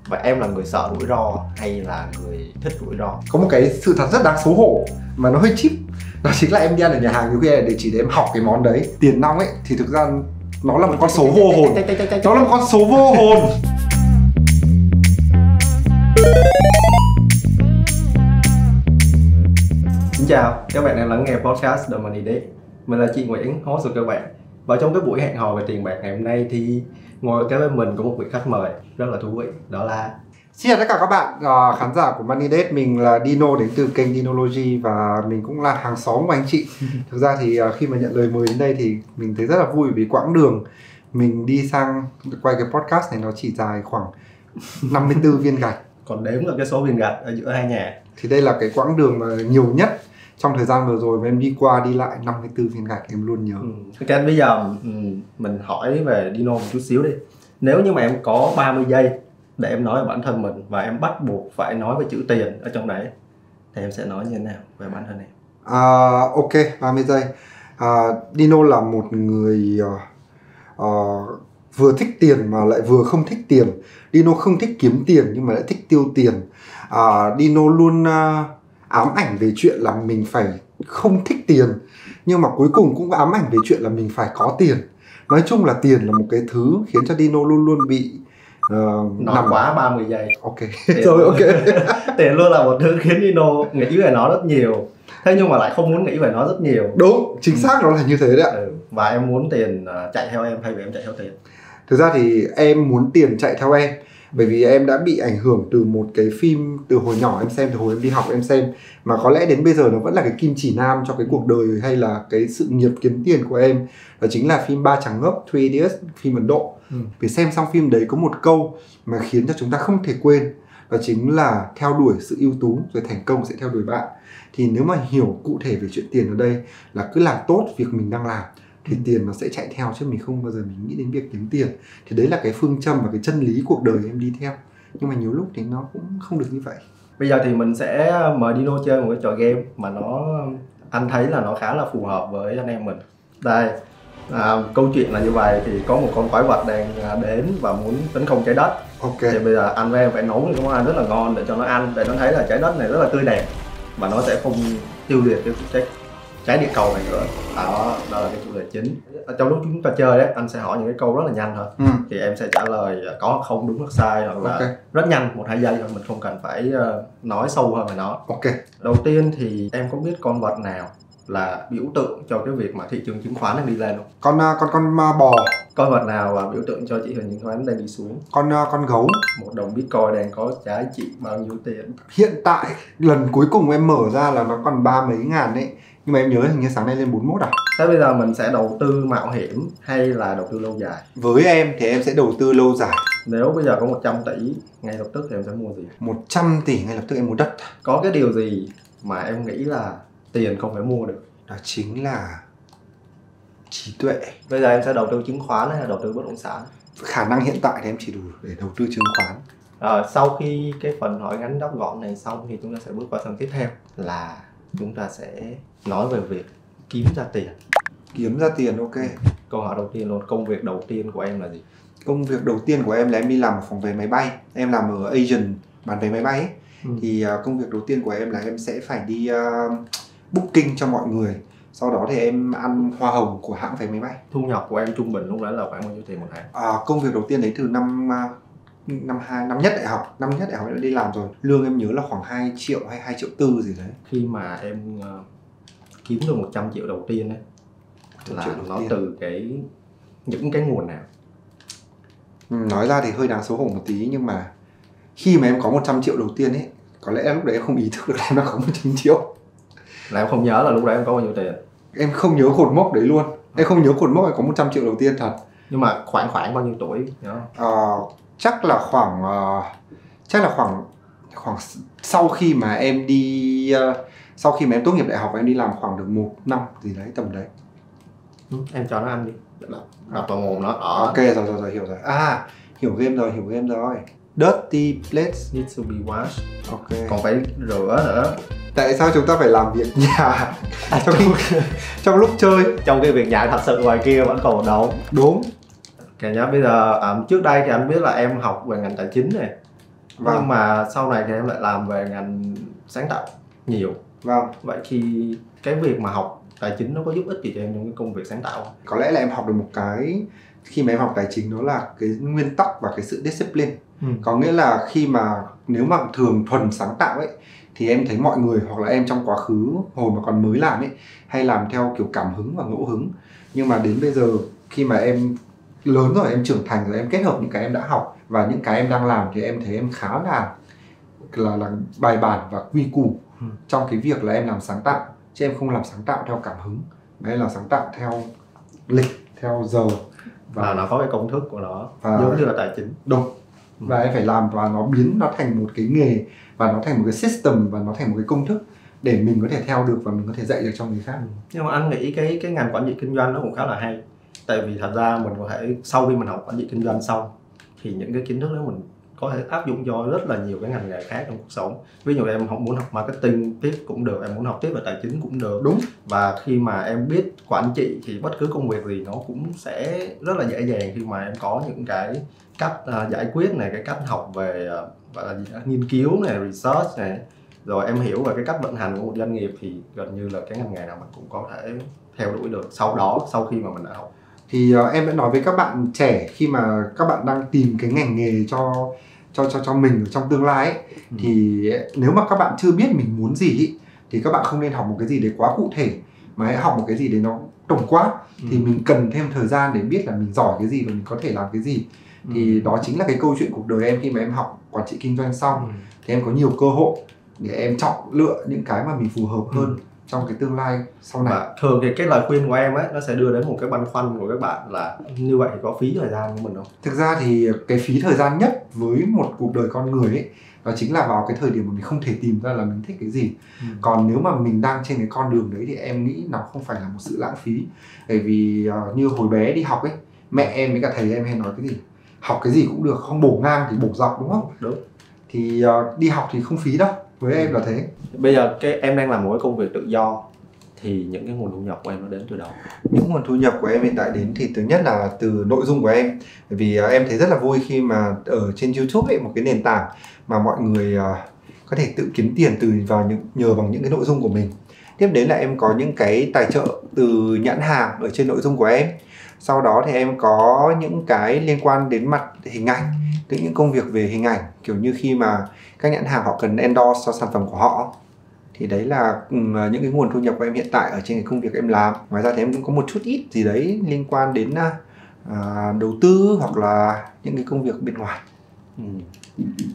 Và em là người sợ rủi ro hay là người thích rủi ro? Có một cái sự thật rất đáng xấu hổ mà nó hơi cheap, đó chính là em đi ăn ở nhà hàng nhiều khi là để chỉ để em học cái món đấy. Tiền nong ấy thì thực ra nó là một con số vô hồn. Nó là một con số vô hồn. Xin chào, các bạn đang lắng nghe podcast The Money Date. Mình là chị Nguyễn, host của các bạn. Và trong cái buổi hẹn hò về tiền bạc ngày hôm nay thì ngồi kế bên mình có một vị khách mời rất là thú vị, đó là... Xin chào tất cả các bạn khán giả của Money Date. Mình là Dino đến từ kênh Dinology và mình cũng là hàng xóm của anh chị. Thực ra thì khi mà nhận lời mời đến đây thì mình thấy rất là vui vì quãng đường mình đi sang quay cái podcast này nó chỉ dài khoảng 54 viên gạch. Còn đếm là cái số viên gạch ở giữa hai nhà. Thì đây là cái quãng đường mà nhiều nhất trong thời gian vừa rồi mà em đi qua đi lại 54 viên gạch em luôn nhớ. Ok, bây giờ mình hỏi về Dino một chút xíu đi. Nếu như mà em có 30 giây để em nói về bản thân mình và em bắt buộc phải nói về chữ tiền ở trong đấy thì em sẽ nói như thế nào về bản thân em? Ok, 30 giây. Dino là một người vừa thích tiền mà lại vừa không thích tiền. Dino không thích kiếm tiền nhưng mà lại thích tiêu tiền. Dino luôn ám ảnh về chuyện là mình phải không thích tiền nhưng mà cuối cùng cũng ám ảnh về chuyện là mình phải có tiền. Nói chung là tiền là một cái thứ khiến cho Dino luôn luôn bị nói quá 30 giây. Ok. Rồi ok. Tiền luôn là một thứ khiến Dino nghĩ về nó rất nhiều, thế nhưng mà lại không muốn nghĩ về nó rất nhiều. Đúng, chính xác nó là như thế đấy ạ. Và em muốn tiền chạy theo em thay vì em chạy theo tiền? Thực ra thì em muốn tiền chạy theo em, bởi vì em đã bị ảnh hưởng từ một cái phim từ hồi nhỏ em xem, từ hồi em đi học em xem, mà có lẽ đến bây giờ nó vẫn là cái kim chỉ nam cho cái cuộc đời hay là cái sự nghiệp kiếm tiền của em. Đó chính là phim Ba Chàng Ngốc, Three Idiots, phim Ấn Độ. Vì xem xong phim đấy có một câu mà khiến cho chúng ta không thể quên, đó chính là theo đuổi sự ưu tú rồi thành công sẽ theo đuổi bạn. Thì nếu mà hiểu cụ thể về chuyện tiền ở đây là cứ làm tốt việc mình đang làm thì tiền nó sẽ chạy theo, chứ mình không bao giờ mình nghĩ đến việc kiếm tiền. Thì đấy là cái phương châm và cái chân lý cuộc đời em đi theo. Nhưng mà nhiều lúc thì nó cũng không được như vậy. Bây giờ thì mình sẽ mời Dino chơi một cái trò game mà anh thấy là nó khá là phù hợp với anh em mình. Đây, câu chuyện là như vậy, thì có một con quái vật đang đến và muốn tấn công trái đất. Ok. Thì bây giờ anh với em phải nấu một cái món ăn rất là ngon để cho nó ăn, để nó thấy là trái đất này rất là tươi đẹp và nó sẽ không tiêu diệt cái trái địa cầu này nữa. Đó là cái chủ đề chính. Trong lúc chúng ta chơi đấy, anh sẽ hỏi những cái câu rất là nhanh thôi. Thì em sẽ trả lời có hoặc không, đúng hoặc sai, hoặc là rất nhanh, 1-2 giây thôi, mình không cần phải nói sâu hơn về nó. Ok. Đầu tiên thì em có biết con vật nào là biểu tượng cho cái việc mà thị trường chứng khoán đang đi lên không? Con bò. Con vật nào là biểu tượng cho thị trường chứng khoán đang đi xuống? Con gấu. Một đồng Bitcoin đang có giá trị bao nhiêu tiền? Hiện tại lần cuối cùng em mở ra là nó còn 30 mấy ngàn đấy, nhưng mà em nhớ hình như sáng nay lên 41 à. Thế bây giờ mình sẽ đầu tư mạo hiểm hay là đầu tư lâu dài? Với em thì em sẽ đầu tư lâu dài. Nếu bây giờ có 100 tỷ ngay lập tức thì em sẽ mua gì? 100 tỷ ngay lập tức em mua đất. Có cái điều gì mà em nghĩ là tiền không phải mua được? Đó chính là trí tuệ. Bây giờ em sẽ đầu tư chứng khoán hay là đầu tư bất động sản? Khả năng hiện tại thì em chỉ đủ để đầu tư chứng khoán. Sau khi cái phần hỏi ngắn đáp gọn này xong thì chúng ta sẽ bước qua phần tiếp theo là chúng ta sẽ nói về việc kiếm ra tiền. Kiếm ra tiền, ok. Câu hỏi đầu tiên luôn, công việc đầu tiên của em là gì? Công việc đầu tiên của em là em đi làm ở phòng vé máy bay. Em làm ở agent bán vé máy bay ấy. Thì công việc đầu tiên của em là em sẽ phải đi booking cho mọi người. Sau đó thì em ăn hoa hồng của hãng vé máy bay. Thu nhập của em trung bình lúc đấy là khoảng bao nhiêu tiền một tháng? Công việc đầu tiên đấy từ năm nhất đại học. Năm nhất đại học em đã đi làm rồi. Lương em nhớ là khoảng 2 triệu hay 2,4 triệu gì đấy. Khi mà em kiếm được 100 triệu đầu tiên ấy, là nó từ những cái nguồn nào? Nói ra thì hơi đáng xấu hổ một tí, nhưng mà khi mà em có 100 triệu đầu tiên ấy, có lẽ lúc đấy em không ý thức được là em đã có 100 triệu. Là em không nhớ là lúc đấy em có bao nhiêu tiền? Em không nhớ cột mốc đấy luôn. Em không nhớ cột mốc em có 100 triệu đầu tiên thật. Nhưng mà khoảng bao nhiêu tuổi nhớ không? Chắc là khoảng sau khi mà em sau khi mà em tốt nghiệp đại học và em đi làm khoảng được 1 năm gì đấy, tầm đấy. Em cho nó ăn đi. Đập vào mồm nó. Ok rồi, hiểu rồi. Hiểu game rồi. Dirty plates need to be washed. Ok. Còn phải rửa nữa. Tại sao chúng ta phải làm việc nhà trong lúc chơi? Trong cái việc nhà thật sự ngoài kia vẫn còn một đống. Đúng. Ok nhá, bây giờ trước đây thì anh biết là em học về ngành tài chính này. Vâng. Nhưng mà sau này thì em lại làm về ngành sáng tạo nhiều. Vâng. Vậy thì cái việc mà học tài chính nó có giúp ích gì cho em trong cái công việc sáng tạo không? Có lẽ là em học được một cái khi mà em học tài chính, đó là cái nguyên tắc và cái sự discipline. Có nghĩa là khi mà nếu mà thường thuần sáng tạo ấy thì em thấy mọi người hoặc là em trong quá khứ hồi mà còn mới làm ấy hay làm theo kiểu cảm hứng và ngẫu hứng. Nhưng mà đến bây giờ khi mà em lớn rồi, em trưởng thành rồi, em kết hợp những cái em đã học và những cái em đang làm thì em thấy em khá là bài bản và quy củ trong cái việc là em làm sáng tạo, chứ em không làm sáng tạo theo cảm hứng mà em làm sáng tạo theo lịch, theo giờ và nó có cái công thức của nó, và giống như là tài chính. đúng. Và em phải làm và nó biến nó thành một cái nghề và nó thành một cái system và nó thành một cái công thức để mình có thể theo được và mình có thể dạy được cho người khác. Nhưng mà anh nghĩ cái ngành quản trị kinh doanh nó cũng khá là hay, tại vì thật ra mình có thể sau khi mình học quản trị kinh doanh xong thì những cái kiến thức đó mình có thể áp dụng cho rất là nhiều cái ngành nghề khác trong cuộc sống. Ví dụ em muốn học marketing tiếp cũng được, em muốn học tiếp về tài chính cũng được. Đúng. Và khi mà em biết quản trị thì bất cứ công việc gì nó cũng sẽ rất là dễ dàng khi mà em có những cái cách giải quyết này, cái cách học về gọi là gì đó, nghiên cứu này, research này, rồi em hiểu về cái cách vận hành của một doanh nghiệp thì gần như là cái ngành nghề nào mình cũng có thể theo đuổi được sau khi mà mình đã học. Thì em đã nói với các bạn trẻ khi mà các bạn đang tìm cái ngành nghề cho mình trong tương lai ấy, thì nếu mà các bạn chưa biết mình muốn gì ấy, thì các bạn không nên học một cái gì đấy quá cụ thể mà hãy học một cái gì đấy nó tổng quát. Thì mình cần thêm thời gian để biết là mình giỏi cái gì và mình có thể làm cái gì. Thì đó chính là cái câu chuyện cuộc đời em khi mà em học quản trị kinh doanh xong. Thì em có nhiều cơ hội để em chọn lựa những cái mà mình phù hợp hơn trong cái tương lai sau này. Và thường thì cái lời khuyên của em ấy nó sẽ đưa đến một cái băn khoăn của các bạn là như vậy thì có phí thời gian của mình không? Thực ra thì cái phí thời gian nhất với một cuộc đời con người ấy đó chính là vào cái thời điểm mà mình không thể tìm ra là mình thích cái gì. Còn nếu mà mình đang trên cái con đường đấy thì em nghĩ nó không phải là một sự lãng phí. Bởi vì như hồi bé đi học ấy, mẹ em với cả thầy em hay nói cái gì? Học cái gì cũng được, không bổ ngang thì bổ dọc, đúng không? Đúng. Thì đi học thì không phí đâu. Với em là thế. Bây giờ em đang làm một cái công việc tự do thì những cái nguồn thu nhập của em nó đến từ đâu? Những nguồn thu nhập của em hiện tại đến thì thứ nhất là từ nội dung của em. Bởi vì em thấy rất là vui khi mà ở trên YouTube ấy, một cái nền tảng mà mọi người có thể tự kiếm tiền nhờ bằng những cái nội dung của mình. Tiếp đến là em có những cái tài trợ từ nhãn hàng ở trên nội dung của em. Sau đó thì em có những cái liên quan đến mặt hình ảnh, những công việc về hình ảnh, kiểu như khi mà các nhãn hàng họ cần endorse cho sản phẩm của họ. Thì đấy là những cái nguồn thu nhập của em hiện tại ở trên cái công việc em làm. Ngoài ra thì em cũng có một chút ít gì đấy liên quan đến đầu tư hoặc là những cái công việc bên ngoài.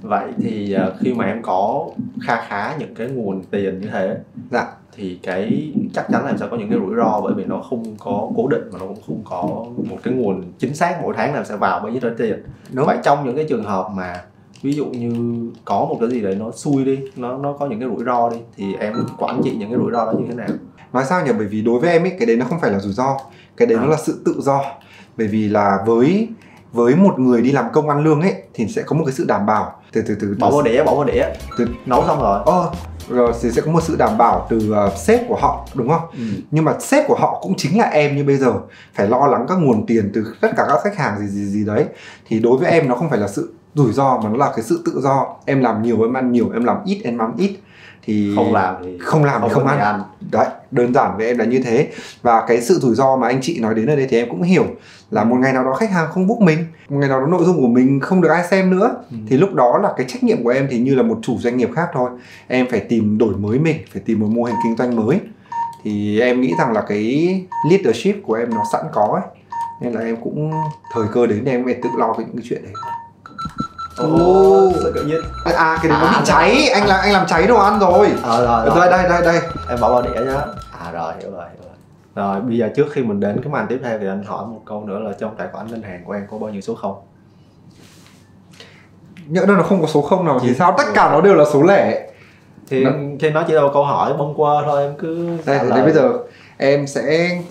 Vậy thì khi mà em có khá những cái nguồn tiền như thế, dạ, thì cái chắc chắn là em sẽ có những cái rủi ro, bởi vì nó không có cố định mà nó cũng không có một cái nguồn chính xác mỗi tháng là sẽ vào bao nhiêu tiền. đúng. Vậy trong những cái trường hợp mà ví dụ như có một cái gì đấy nó xui đi, nó có những cái rủi ro đi, thì em quản trị những cái rủi ro đó như thế nào? Nói sao nhỉ? Bởi vì đối với em ấy, cái đấy nó không phải là rủi ro, cái đấy nó là sự tự do. Bởi vì là với một người đi làm công ăn lương ấy thì sẽ có một cái sự đảm bảo từ bỏ vào đĩa nấu xong rồi rồi thì sẽ có một sự đảm bảo từ sếp của họ, đúng không? Nhưng mà sếp của họ cũng chính là em như bây giờ, phải lo lắng các nguồn tiền từ tất cả các khách hàng gì đấy. Thì đối với em nó không phải là sự rủi ro mà nó là cái sự tự do. Em làm nhiều em ăn nhiều, em làm ít em ăn ít. Thì không làm thì không ăn. Đấy, đơn giản với em là như thế. Và cái sự rủi ro mà anh chị nói đến ở đây thì em cũng hiểu là một ngày nào đó khách hàng không book mình, một ngày nào đó nội dung của mình không được ai xem nữa, thì lúc đó là cái trách nhiệm của em thì như là một chủ doanh nghiệp khác thôi. Em phải tìm đổi mới mình, phải tìm một mô hình kinh doanh mới. Thì em nghĩ rằng là cái leadership của em nó sẵn có ấy. Nên là em cũng thời cơ đến thì em phải tự lo với những cái chuyện đấy. Tự nhiên cái đấy nó bị cháy, anh làm cháy đồ ăn rồi. Đây em bỏ vào đĩa nhá. Rồi hiểu rồi. Rồi bây giờ trước khi mình đến cái màn tiếp theo thì anh hỏi một câu nữa là trong tài khoản ngân hàng của em có bao nhiêu số 0? Nhỡ đâu nó không có số 0 nào thì sao? Tất cả nó đều là số lẻ. Thì nó chỉ là một câu hỏi bâng quơ thôi, em cứ đây bây giờ em sẽ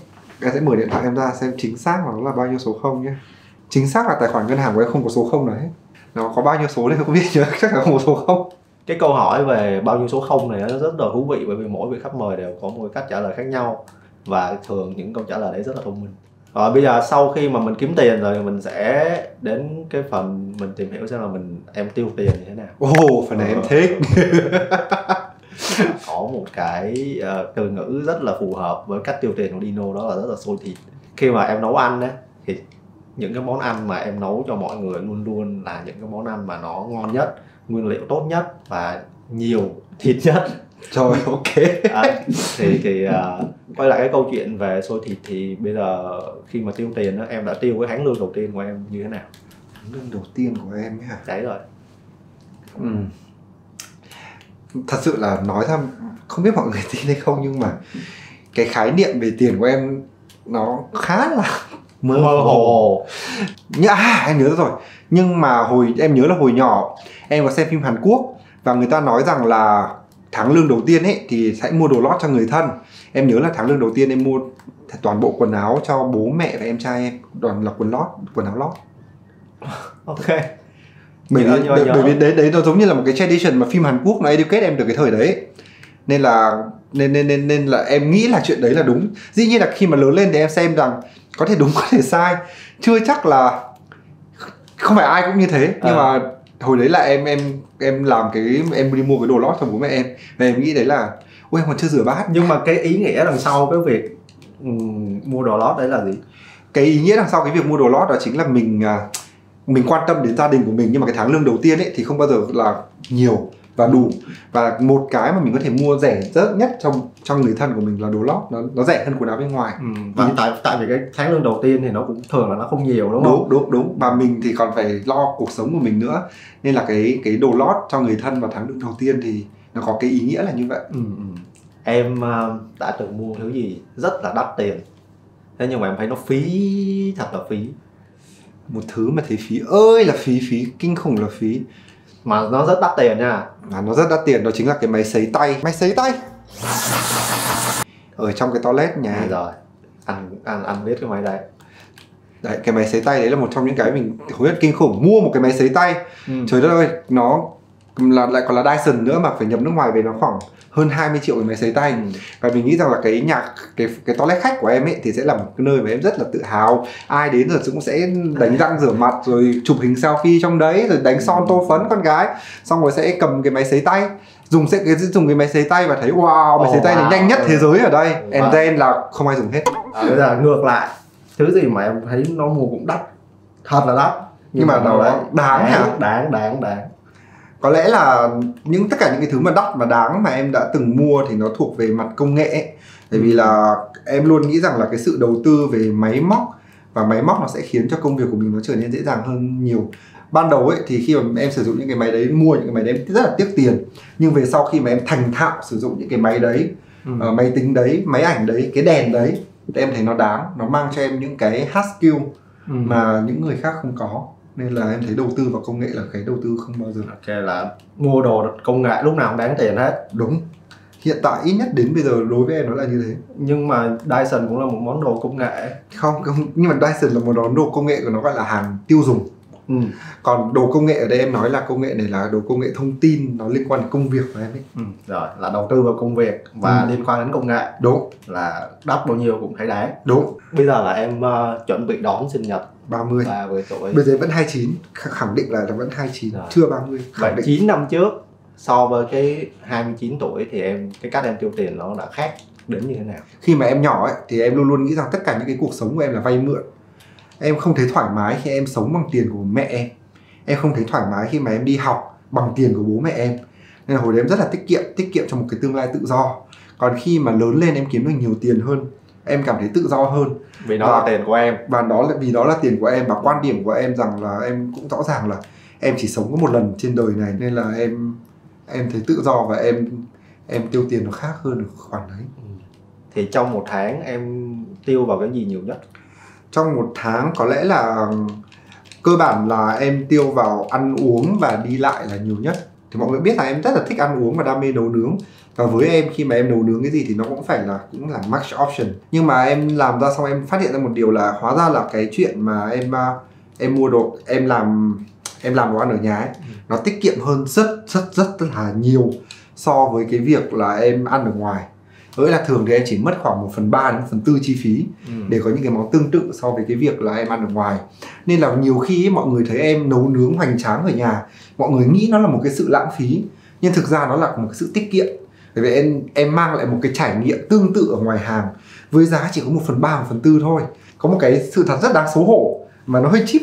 mở điện thoại em ra xem chính xác là nó là bao nhiêu số 0 nhé. Chính xác là tài khoản ngân hàng của em không có số 0 nào hết. Nó có bao nhiêu số nên không biết nhớ, chắc là không có số 0. Cái câu hỏi về bao nhiêu số 0 này nó rất là thú vị, bởi vì mỗi vị khách mời đều có một cái cách trả lời khác nhau, và thường những câu trả lời đấy rất là thông minh. Rồi bây giờ sau khi mà mình kiếm tiền rồi mình sẽ đến cái phần mình tìm hiểu xem là em tiêu tiền như thế nào. Phần này em thích. Có một cái từ ngữ rất là phù hợp với cách tiêu tiền của Dino, đó là rất là xôi thịt. Khi mà em nấu ăn á thì những cái món ăn mà em nấu cho mọi người luôn luôn là những cái món ăn mà nó ngon nhất, nguyên liệu tốt nhất và nhiều thịt nhất. Rồi, ok. Thì quay lại cái câu chuyện về xôi thịt thì bây giờ khi mà tiêu tiền đó, em đã tiêu cái tháng lương đầu tiên của em như thế nào? Tháng lương đầu tiên của em ấy hả? Đấy rồi. Thật sự là nói ra không biết mọi người tin hay không, nhưng mà cái khái niệm về tiền của em nó khá là mơ hồ. Em nhớ rồi. Nhưng mà em nhớ là hồi nhỏ em có xem phim Hàn Quốc và người ta nói rằng là tháng lương đầu tiên ấy thì sẽ mua đồ lót cho người thân. Em nhớ là tháng lương đầu tiên em mua toàn bộ quần áo cho bố mẹ và em trai em, toàn là quần áo lót. Ok. Bởi vì đấy nó giống như là một cái tradition mà phim Hàn Quốc nó educate em từ cái thời đấy. Nên là em nghĩ là chuyện đấy là đúng. Dĩ nhiên là khi mà lớn lên thì em xem rằng có thể đúng có thể sai, chưa chắc là không phải ai cũng như thế. Nhưng mà hồi đấy là em làm em đi mua cái đồ lót cho bố mẹ em và em nghĩ đấy là ôi em còn chưa rửa bát. Nhưng mà cái ý nghĩa đằng sau cái việc mua đồ lót đấy là gì? Cái ý nghĩa đằng sau cái việc mua đồ lót đó chính là mình quan tâm đến gia đình của mình, nhưng mà cái tháng lương đầu tiên ấy thì không bao giờ là nhiều và đủ, và một cái mà mình có thể mua rẻ rớt nhất trong người thân của mình là đồ lót, nó rẻ hơn quần áo bên ngoài. Và tại vì cái tháng lương đầu tiên thì nó cũng thường là nó không nhiều, đúng không? Đúng. Và mình thì còn phải lo cuộc sống của mình nữa, nên là cái đồ lót cho người thân vào tháng lương đầu tiên thì nó có cái ý nghĩa là như vậy. Em đã từng mua thứ gì rất là đắt tiền, thế nhưng mà em thấy nó phí, thật là phí. Một thứ mà thấy phí ơi là phí kinh khủng là phí, mà nó rất đắt tiền nha. Nó rất đắt tiền, đó chính là cái máy sấy tay ở trong cái toilet nhà. Rồi anh biết cái máy đấy. Đấy, cái máy sấy tay đấy là một trong những cái mình hối hận kinh khủng. Mua một cái máy sấy tay, trời đất ơi, nó lại còn là Dyson nữa mà phải nhập nước ngoài về, nó khoảng hơn 20 triệu cái máy sấy tay. Và mình nghĩ rằng là cái toilet khách của em ấy thì sẽ là một cái nơi mà em rất là tự hào. Ai đến rồi cũng sẽ đánh răng rửa mặt rồi chụp hình selfie trong đấy, rồi đánh son tô phấn con gái, xong rồi sẽ cầm cái máy sấy tay, dùng cái máy sấy tay và thấy wow, máy sấy tay này nhanh nhất thế giới ở đây. And then là không ai dùng hết. Bây giờ ngược lại, thứ gì mà em thấy nó mua cũng đắt, thật là đắt, nhưng mà nó đáng hả? Đáng. Có lẽ là tất cả những cái thứ mà đắt và đáng mà em đã từng mua thì nó thuộc về mặt công nghệ ấy. Tại vì là em luôn nghĩ rằng là cái sự đầu tư về máy móc, và máy móc nó sẽ khiến cho công việc của mình nó trở nên dễ dàng hơn nhiều. Ban đầu ấy thì khi mà em sử dụng những cái máy đấy, mua những cái máy đấy em rất là tiếc tiền. Nhưng về sau khi mà em thành thạo sử dụng những cái máy đấy, máy tính đấy, máy ảnh đấy, cái đèn đấy, thì em thấy nó đáng, nó mang cho em những cái hard skill mà những người khác không có. Nên là em thấy đầu tư vào công nghệ là cái đầu tư không bao giờ. Ok, là mua đồ công nghệ lúc nào cũng đáng tiền hết. Đúng. Hiện tại ít nhất đến bây giờ đối với em nó là như thế. Nhưng mà Dyson cũng là một món đồ công nghệ. Không, nhưng mà Dyson là một món đồ công nghệ của nó gọi là hàng tiêu dùng. Còn đồ công nghệ ở đây em nói là công nghệ này là đồ công nghệ thông tin, nó liên quan đến công việc của em ấy. Rồi, là đầu tư vào công việc và liên quan đến công nghệ. Đúng. Là đắt bao nhiêu cũng thấy đáng. Đúng. Bây giờ là em chuẩn bị đón sinh nhật 30 tuổi. Bây giờ vẫn 29, khẳng định là vẫn 29, rồi. Chưa 30. Vậy 9 năm trước so với cái 29 tuổi thì cái cách em tiêu tiền nó đã khác đến như thế nào? Khi mà em nhỏ ấy thì em luôn luôn nghĩ rằng tất cả những cái cuộc sống của em là vay mượn. Em không thấy thoải mái khi em sống bằng tiền của mẹ em. Em không thấy thoải mái khi mà em đi học bằng tiền của bố mẹ em. Nên là hồi đấy em rất là tiết kiệm cho một cái tương lai tự do. Còn khi mà lớn lên em kiếm được nhiều tiền hơn, em cảm thấy tự do hơn. Vì nó là tiền của em. Và vì đó là tiền của em, và quan điểm của em rằng là em cũng rõ ràng là em chỉ sống có một lần trên đời này, nên là em thấy tự do và em tiêu tiền nó khác hơn được khoản đấy. Thì trong một tháng em tiêu vào cái gì nhiều nhất? Trong một tháng có lẽ là cơ bản là em tiêu vào ăn uống và đi lại là nhiều nhất. Thì mọi người biết là em rất là thích ăn uống và đam mê nấu nướng. Và với em khi mà em nấu nướng cái gì thì nó cũng là max option. Nhưng mà em làm ra xong em phát hiện ra một điều là hóa ra là cái chuyện mà em mua đồ, em làm đồ ăn ở nhà ấy, nó tiết kiệm hơn rất là nhiều so với cái việc là em ăn ở ngoài. Với là thường thì em chỉ mất khoảng 1/3 đến 1/4 chi phí để có những cái món tương tự so với cái việc là em ăn ở ngoài. Nên là nhiều khi ấy, mọi người thấy em nấu nướng hoành tráng ở nhà, mọi người nghĩ nó là một cái sự lãng phí, nhưng thực ra nó là một cái sự tiết kiệm. Bởi vì em mang lại một cái trải nghiệm tương tự ở ngoài hàng với giá chỉ có 1/3, 1/4 thôi. Có một cái sự thật rất đáng xấu hổ mà nó hơi cheap,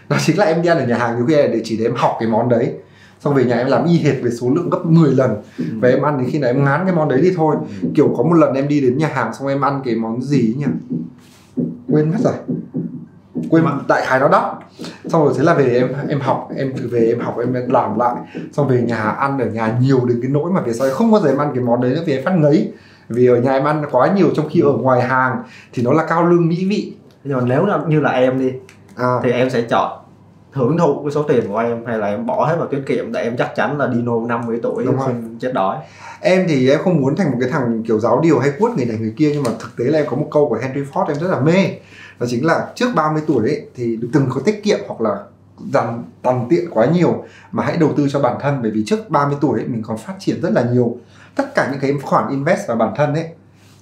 đó chính là em đi ăn ở nhà hàng nhiều khi để chỉ để em học cái món đấy, xong về nhà em làm y hệt với số lượng gấp 10 lần và em ăn đến khi nào em ngán cái món đấy đi thôi. Kiểu có một lần em đi đến nhà hàng xong em ăn cái món gì nhỉ, quên mất rồi, quên, đại khái nó đắt. Xong rồi thế là về em học em làm lại, xong về nhà ăn ở nhà nhiều đến cái nỗi mà về sau em không bao giờ em ăn cái món đấy nữa vì em phát ngấy. Vì ở nhà em ăn quá nhiều, trong khi ở ngoài hàng thì nó là cao lương mỹ vị. Nhưng mà nếu như là em đi thì em sẽ chọn hưởng thụ cái số tiền của em, hay là em bỏ hết vào tiết kiệm để em chắc chắn là Dino 50 tuổi không chết đói? Em thì em không muốn thành một cái thằng kiểu giáo điều hay quất người này người kia, nhưng mà thực tế là em có một câu của Henry Ford em rất là mê. Đó chính là trước 30 tuổi ấy, thì đừng có tiết kiệm hoặc là dằn tằn tiện quá nhiều, mà hãy đầu tư cho bản thân. Bởi vì trước 30 tuổi ấy, mình còn phát triển rất là nhiều. Tất cả những cái khoản invest vào bản thân ấy,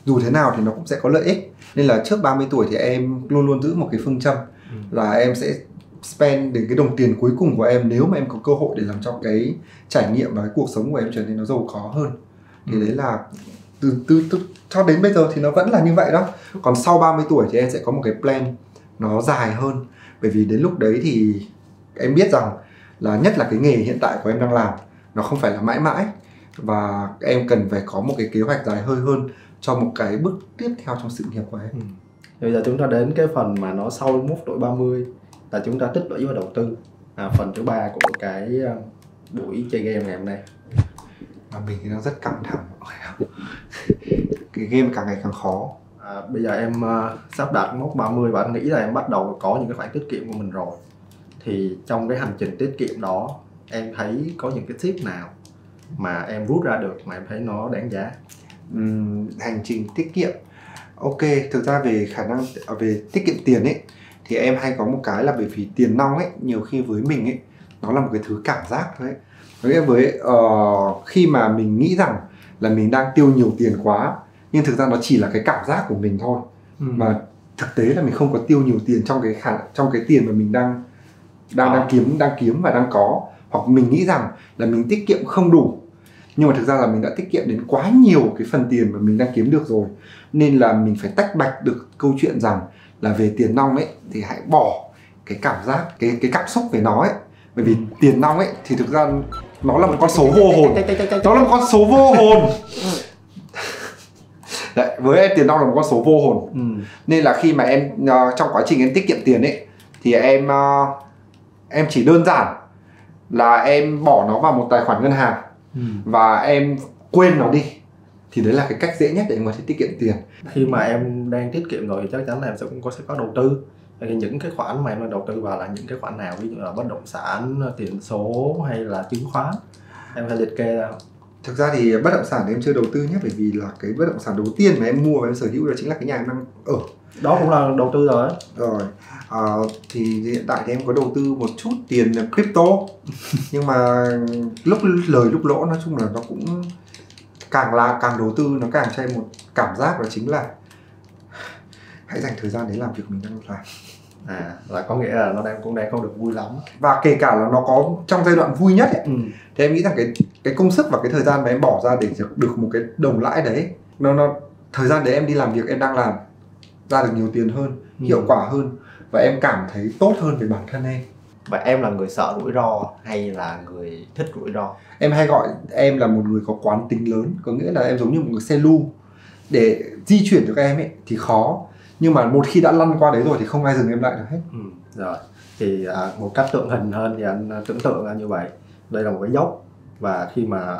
dù thế nào thì nó cũng sẽ có lợi ích. Nên là trước 30 tuổi thì em luôn luôn giữ một cái phương châm là em sẽ spend đến cái đồng tiền cuối cùng của em, nếu mà em có cơ hội để làm cho cái trải nghiệm và cái cuộc sống của em trở nên nó giàu có hơn. Thì đấy là từ cho đến bây giờ thì nó vẫn là như vậy đó. Còn sau 30 tuổi thì em sẽ có một cái plan nó dài hơn. Bởi vì đến lúc đấy thì em biết rằng là nhất là cái nghề hiện tại của em đang làm nó không phải là mãi mãi, và em cần phải có một cái kế hoạch dài hơi hơn cho một cái bước tiếp theo trong sự nghiệp của em. Bây giờ chúng ta đến cái phần mà nó sau mốc tuổi 30 là chúng ta tích lũy và đầu tư. Phần thứ 3 của cái buổi chơi game ngày hôm nay. Mà mình thì nó rất căng thẳng. Cái game càng ngày càng khó. Bây giờ em sắp đạt mốc 30 và anh nghĩ là em bắt đầu có những cái khoản tiết kiệm của mình rồi. Thì trong cái hành trình tiết kiệm đó, em thấy có những cái tip nào mà em rút ra được mà em thấy nó đáng giá? Hành trình tiết kiệm. Ok, thực ra về khả năng về tiết kiệm tiền ấy thì em hay có một cái là bởi vì tiền nong ấy, nhiều khi với mình ấy nó là một cái thứ cảm giác thôi ấy. Với khi mà mình nghĩ rằng là mình đang tiêu nhiều tiền quá, nhưng thực ra nó chỉ là cái cảm giác của mình thôi. Mà thực tế là mình không có tiêu nhiều tiền trong cái tiền mà mình đang kiếm và đang có. Hoặc mình nghĩ rằng là mình tiết kiệm không đủ, nhưng mà thực ra là mình đã tiết kiệm đến quá nhiều cái phần tiền mà mình đang kiếm được rồi. Nên là mình phải tách bạch được câu chuyện rằng là về tiền nong ấy thì hãy bỏ cái cảm giác, cái cảm xúc về nó ấy. Bởi vì tiền nong ấy thì thực ra nó là một con số vô hồn. Nó là một con số vô hồn. Đấy, với em tiền nong là một con số vô hồn. Nên là khi mà em trong quá trình em tiết kiệm tiền ấy thì em chỉ đơn giản là em bỏ nó vào một tài khoản ngân hàng và em quên nó đi, thì đấy là cái cách dễ nhất để em có thể tiết kiệm tiền. Khi mà em đang tiết kiệm rồi thì chắc chắn là em sẽ có đầu tư. Thì những cái khoản mà em đầu tư vào là những cái khoản nào? Ví dụ là bất động sản, tiền số hay là chứng khoán, em phải liệt kê ra. Thực ra thì bất động sản thì em chưa đầu tư nhé, bởi vì là cái bất động sản đầu tiên mà em mua và em sở hữu đó chính là cái nhà em đang ở. Đó cũng là đầu tư rồi. Thì hiện tại thì em có đầu tư một chút tiền crypto nhưng mà lúc lời lúc lỗ, nói chung là nó cũng càng đầu tư nó càng cho em một cảm giác, đó chính là hãy dành thời gian để làm việc mình đang làm. Là có nghĩa là nó cũng đang không được vui lắm. Và kể cả là nó có trong giai đoạn vui nhất ấy, thì em nghĩ rằng cái công sức và cái thời gian mà em bỏ ra để được một cái đồng lãi đấy, nó thời gian đấy em đi làm việc em đang làm ra được nhiều tiền hơn, hiệu quả hơn, và em cảm thấy tốt hơn về bản thân em. Và em là người sợ rủi ro hay là người thích rủi ro? Em hay gọi em là một người có quán tính lớn, có nghĩa là em giống như một người xe lu. Để di chuyển cho các em ấy thì khó, nhưng mà một khi đã lăn qua đấy rồi thì không ai dừng em lại được hết. Rồi, thì một cách tượng hình hơn thì anh tưởng tượng là như vậy. Đây là một cái dốc, và khi mà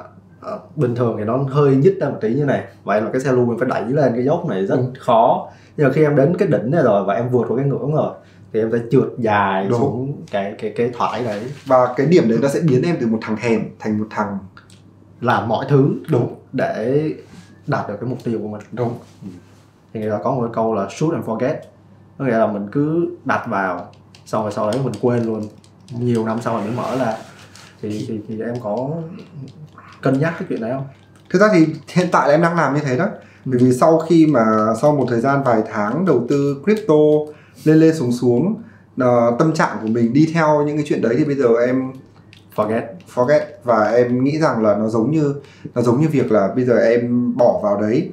bình thường thì nó hơi nhích ra một tí như này, vậy là cái xe lu em phải đẩy lên cái dốc này rất khó. Nhưng mà khi em đến cái đỉnh này rồi và em vượt qua cái ngưỡng rồi thì em sẽ trượt dài xuống cái thoải đấy, và cái điểm đấy nó sẽ biến em từ một thằng hèn thành một thằng làm mọi thứ để đạt được cái mục tiêu của mình. Thì người ta có một cái câu là shoot and forget, có nghĩa là mình cứ đặt vào xong rồi sau đấy mình quên luôn, nhiều năm sau mình mới mở ra. Thì em có cân nhắc cái chuyện đấy không? Thực ra thì hiện tại là em đang làm như thế đó. Bởi vì sau một thời gian vài tháng đầu tư crypto lên lên xuống, tâm trạng của mình đi theo những cái chuyện đấy thì bây giờ em forget, và em nghĩ rằng là nó giống như việc là bây giờ em bỏ vào đấy.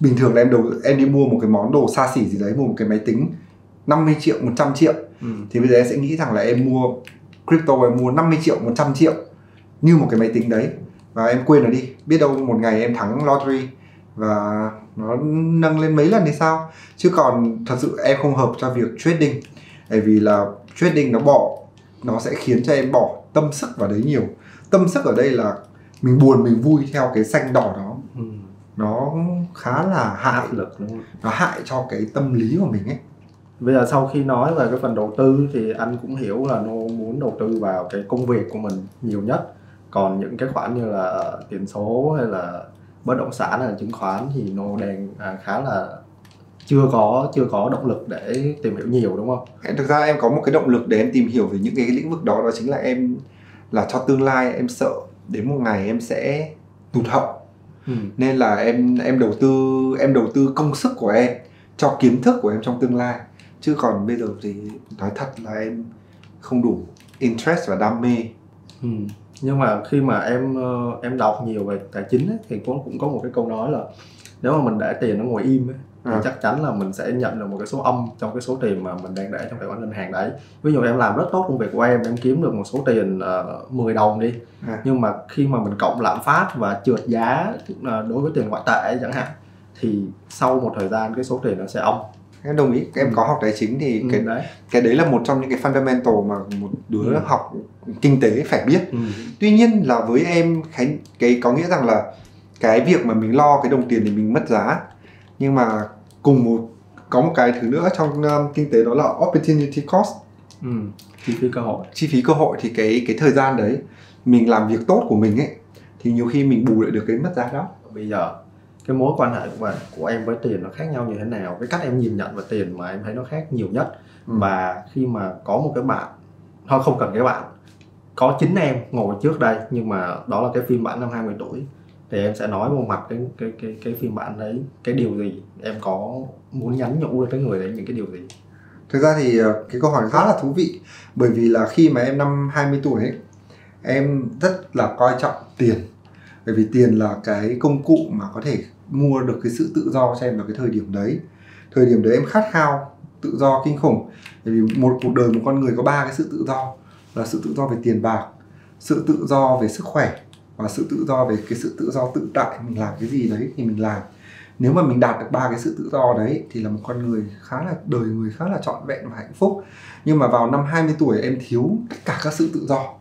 Bình thường là em đi mua một cái món đồ xa xỉ gì đấy, mua một cái máy tính 50 triệu, 100 triệu. Thì bây giờ em sẽ nghĩ rằng là em mua crypto, em mua 50 triệu, 100 triệu như một cái máy tính đấy, và em quên nó đi. Biết đâu một ngày em thắng lottery và nó nâng lên mấy lần thì sao. Chứ còn thật sự em không hợp cho việc trading. Bởi vì là trading nó sẽ khiến cho em bỏ tâm sức vào đấy nhiều. Tâm sức ở đây là mình buồn mình vui theo cái xanh đỏ đó. Nó khá là hại lực, nó hại cho cái tâm lý của mình ấy. Bây giờ sau khi nói về cái phần đầu tư thì anh cũng hiểu là nó muốn đầu tư vào cái công việc của mình nhiều nhất. Còn những cái khoản như là tiền số hay là bất động sản hay là chứng khoán thì nó đang khá là chưa có động lực để tìm hiểu nhiều, đúng không? Thực ra em có một cái động lực để em tìm hiểu về những cái lĩnh vực đó, đó chính là em là cho tương lai em sợ đến một ngày em sẽ tụt hậu. Nên là em đầu tư công sức của em cho kiến thức của em trong tương lai. Chứ còn bây giờ thì nói thật là em không đủ interest và đam mê. Nhưng mà khi mà em đọc nhiều về tài chính ấy, thì cũng có một cái câu nói là nếu mà mình để tiền nó ngồi im ấy, thì chắc chắn là mình sẽ nhận được một cái số âm trong cái số tiền mà mình đang để trong tài khoản ngân hàng đấy. Ví dụ em làm rất tốt công việc của em kiếm được một số tiền 10 đồng đi, nhưng mà khi mà mình cộng lạm phát và trượt giá đối với tiền ngoại tệ chẳng hạn, thì sau một thời gian cái số tiền nó sẽ âm. Em đồng ý, em có học tài chính thì cái đấy là một trong những cái fundamental mà một đứa học kinh tế phải biết. Tuy nhiên là với em cái có nghĩa rằng là cái việc mà mình lo cái đồng tiền thì mình mất giá, nhưng mà có một cái thứ nữa trong kinh tế đó là opportunity cost, chi phí cơ hội. Thì cái thời gian đấy mình làm việc tốt của mình ấy thì nhiều khi mình bù lại được cái mất giá đó. Bây giờ cái mối quan hệ của em với tiền nó khác nhau như thế nào, cái cách em nhìn nhận về tiền mà em thấy nó khác nhiều nhất. Và khi mà có một cái bạn, thôi không cần cái bạn, có chính em ngồi trước đây, nhưng mà đó là cái phiên bản năm 20 tuổi, thì em sẽ nói một mặt cái phiên bản đấy cái điều gì, em có muốn nhắn nhủ với cái người đấy những cái điều gì? Thực ra thì cái câu hỏi khá là thú vị, bởi vì là khi mà em năm 20 tuổi ấy, em rất là coi trọng tiền. Bởi vì tiền là cái công cụ mà có thể mua được cái sự tự do cho em vào cái thời điểm đấy. Thời điểm đấy em khát khao tự do kinh khủng. Bởi vì một cuộc đời một con người có 3 cái sự tự do, là sự tự do về tiền bạc, sự tự do về sức khỏe, và sự tự do về cái sự tự do tự tại. Mình làm cái gì đấy thì mình làm. Nếu mà mình đạt được 3 cái sự tự do đấy thì là một con người đời người khá là trọn vẹn và hạnh phúc. Nhưng mà vào năm 20 tuổi em thiếu tất cả các sự tự do,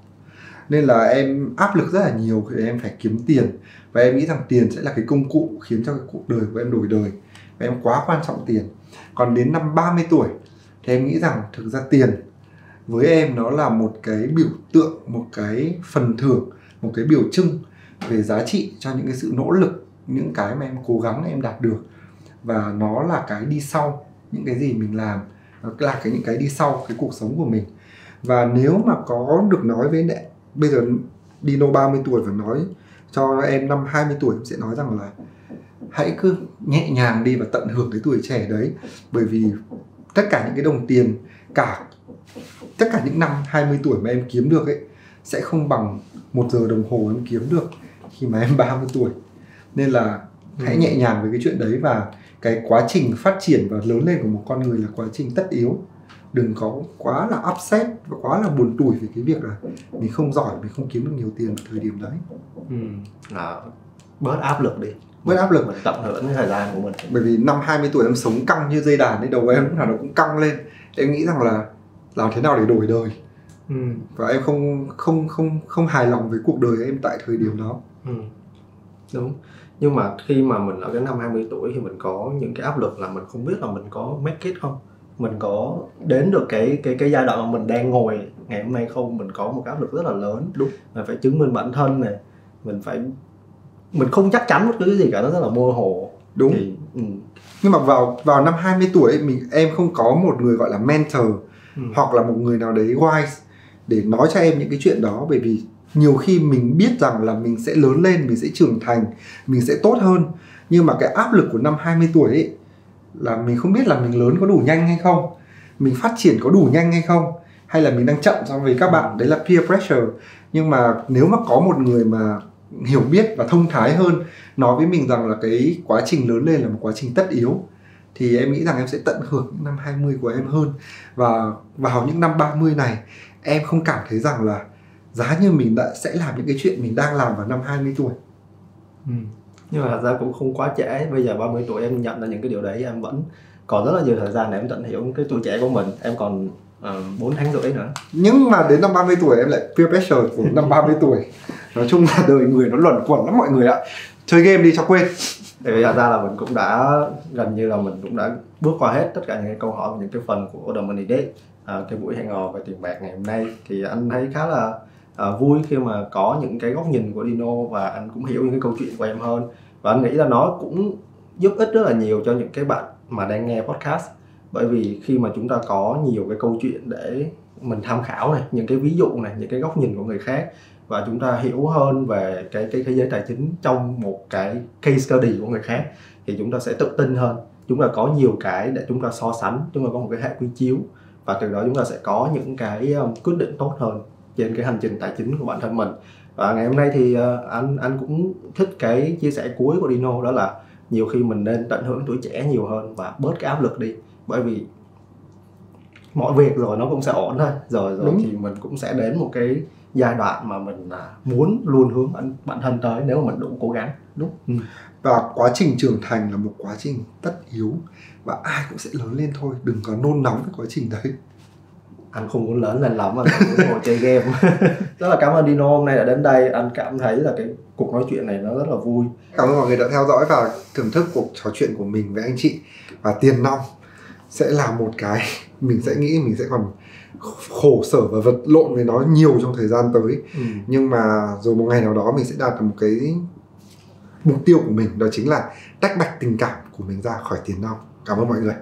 nên là em áp lực rất là nhiều để em phải kiếm tiền. Và em nghĩ rằng tiền sẽ là cái công cụ khiến cho cái cuộc đời của em đổi đời, và em quá quan trọng tiền. Còn đến năm 30 tuổi thì em nghĩ rằng thực ra tiền với em nó là một cái biểu tượng, một cái phần thưởng, một cái biểu trưng về giá trị cho những cái sự nỗ lực, những cái mà em cố gắng em đạt được. Và nó là cái đi sau những cái gì mình làm, nó là những cái đi sau cái cuộc sống của mình. Và nếu mà có được nói với lại bây giờ Dino 30 tuổi và nói cho em năm 20 tuổi, em sẽ nói rằng là hãy cứ nhẹ nhàng đi và tận hưởng cái tuổi trẻ đấy. Bởi vì tất cả những cái đồng tiền, tất cả những năm 20 tuổi mà em kiếm được ấy sẽ không bằng 1 giờ đồng hồ em kiếm được khi mà em 30 tuổi. Nên là hãy nhẹ nhàng với cái chuyện đấy. Và cái quá trình phát triển và lớn lên của một con người là quá trình tất yếu. Đừng có quá là upset và quá là buồn tủi về cái việc là mình không giỏi, mình không kiếm được nhiều tiền ở thời điểm đấy. Bớt áp lực đi. Bớt áp lực. Mình tận hưởng cái thời gian của mình. Bởi vì năm 20 tuổi em sống căng như dây đàn ấy, đầu em lúc nào nó cũng căng lên. Em nghĩ rằng là làm thế nào để đổi đời. Và em không hài lòng với cuộc đời em tại thời điểm đó. Đúng. Nhưng mà khi mà mình ở cái năm 20 tuổi thì mình có những cái áp lực là mình không biết là mình có make it không, mình có đến được cái giai đoạn mà mình đang ngồi ngày hôm nay không. Mình có một cái áp lực rất là lớn. Đúng. Mình phải chứng minh bản thân này, mình không chắc chắn bất cứ cái gì cả, nó rất là mơ hồ. Đúng. Nhưng mà vào năm 20 tuổi em không có một người gọi là mentor hoặc là một người nào đấy wise để nói cho em những cái chuyện đó. Bởi vì nhiều khi mình biết rằng là mình sẽ lớn lên, mình sẽ trưởng thành, mình sẽ tốt hơn, nhưng mà cái áp lực của năm 20 tuổi ấy là mình không biết là mình lớn có đủ nhanh hay không, mình phát triển có đủ nhanh hay không, hay là mình đang chậm so với các bạn. Đấy là peer pressure. Nhưng mà nếu mà có một người mà hiểu biết và thông thái hơn nói với mình rằng là cái quá trình lớn lên là một quá trình tất yếu, thì em nghĩ rằng em sẽ tận hưởng những năm 20 của em hơn. Và vào những năm 30 này em không cảm thấy rằng là giá như mình sẽ làm những cái chuyện mình đang làm vào năm 20 tuổi. Nhưng mà thật ra cũng không quá trễ. Bây giờ 30 tuổi em nhận ra những cái điều đấy, em vẫn còn rất là nhiều thời gian để em tận hiểu cái tuổi trẻ của mình. Em còn 4 tháng rưỡi nữa. Nhưng mà đến năm 30 tuổi em lại peer pressure của năm 30 tuổi. Nói chung là đời người nó luẩn quẩn lắm mọi người ạ. Chơi game đi cho quên. Tại vì thật ra là mình cũng đã gần như là mình cũng đã bước qua hết tất cả những cái câu hỏi và những cái phần của The Money Date, cái buổi hẹn hò về tiền bạc ngày hôm nay. Thì anh thấy khá là vui khi mà có những cái góc nhìn của Dino và anh cũng hiểu những cái câu chuyện của em hơn. Và anh nghĩ là nó cũng giúp ích rất là nhiều cho những cái bạn mà đang nghe podcast. Bởi vì khi mà chúng ta có nhiều cái câu chuyện để mình tham khảo này, những cái ví dụ này, những cái góc nhìn của người khác, và chúng ta hiểu hơn về cái thế giới tài chính trong một cái case study của người khác, thì chúng ta sẽ tự tin hơn. Chúng ta có nhiều cái để chúng ta so sánh, chúng ta có một cái hệ quy chiếu, và từ đó chúng ta sẽ có những cái quyết định tốt hơn trên cái hành trình tài chính của bản thân mình. Và ngày hôm nay thì anh cũng thích cái chia sẻ cuối của Dino, đó là nhiều khi mình nên tận hưởng tuổi trẻ nhiều hơn và bớt cái áp lực đi. Bởi vì mọi việc rồi nó cũng sẽ ổn thôi. Rồi thì mình cũng sẽ đến một cái giai đoạn mà mình muốn luôn hướng bản thân tới nếu mà mình đủ cố gắng. Đúng. Và quá trình trưởng thành là một quá trình tất yếu, và ai cũng sẽ lớn lên thôi. Đừng có nôn nóng với quá trình đấy. Anh không muốn lớn lên lắm, anh muốn ngồi chơi game. Rất là cảm ơn Dino hôm nay đã đến đây. Anh cảm thấy là cái cuộc nói chuyện này nó rất là vui. Cảm ơn mọi người đã theo dõi và thưởng thức cuộc trò chuyện của mình với anh chị. Và tiền nong sẽ là một cái mình sẽ nghĩ mình sẽ còn khổ sở và vật lộn với nó nhiều trong thời gian tới. Nhưng mà rồi một ngày nào đó mình sẽ đạt được một cái mục tiêu của mình, đó chính là tách bạch tình cảm của mình ra khỏi tiền nong. Cảm ơn mọi người.